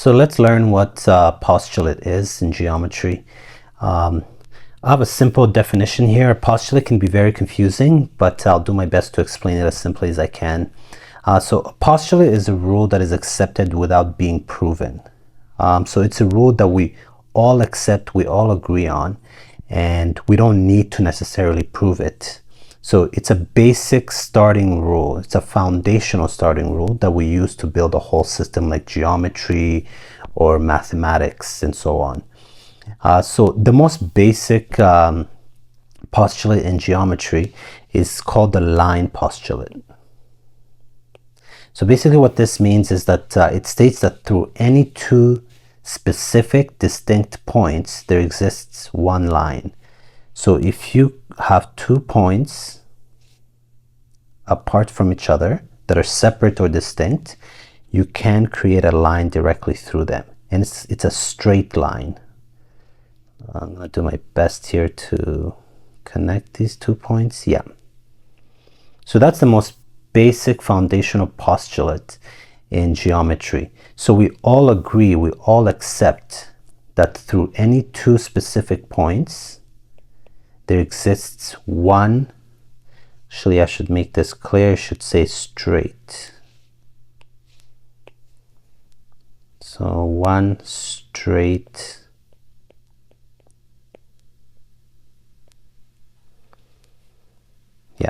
So let's learn what postulate is in geometry. I have a simple definition here. A postulate can be very confusing, but I'll do my best to explain it as simply as I can. So a postulate is a rule that is accepted without being proven. So it's a rule that we all accept, we all agree on, and we don't need to necessarily prove it. So it's a basic starting rule. It's a foundational starting rule that we use to build a whole system like geometry or mathematics and so on. So the most basic postulate in geometry is called the line postulate. So basically what this means is that it states that through any two specific distinct points there exists one line. So if you have 2 points apart from each other that are separate or distinct, you can create a line directly through them, and it's a straight line. I'm going to do my best here to connect these 2 points. Yeah. So that's the most basic foundational postulate in geometry. So we all agree, we all accept that through any two specific points there exists one, actually I should make this clear, I should say straight. So one straight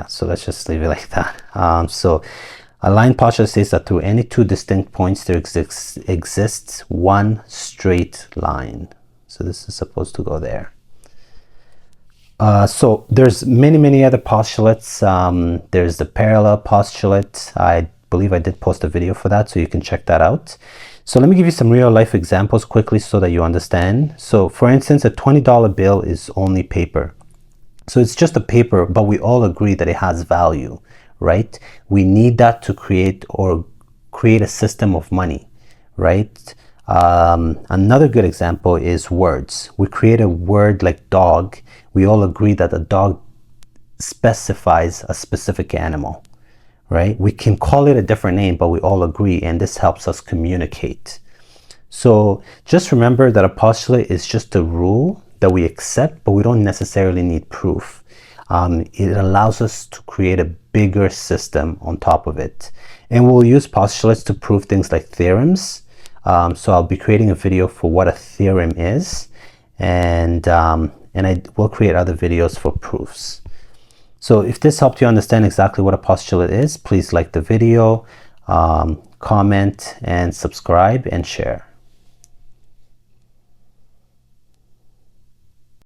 so let's just leave it like that. So a line postulate says that through any two distinct points there exists one straight line. So this is supposed to go there. So there's many other postulates. There's the parallel postulate. I believe I did post a video for that, so you can check that out. So let me give you some real life examples quickly so that you understand. So for instance, a $20 bill is only paper. So it's just a paper, but we all agree that it has value, right? We need that to create a system of money, right? Another good example is words. We create a word like dog. We all agree that a dog specifies a specific animal, right? We can call it a different name, but we all agree, and this helps us communicate. So just remember that a postulate is just a rule that we accept, but we don't necessarily need proof. It allows us to create a bigger system on top of it. And we'll use postulates to prove things like theorems. So I'll be creating a video for what a theorem is, and I will create other videos for proofs. So if this helped you understand exactly what a postulate is, please like the video, comment, and subscribe and share.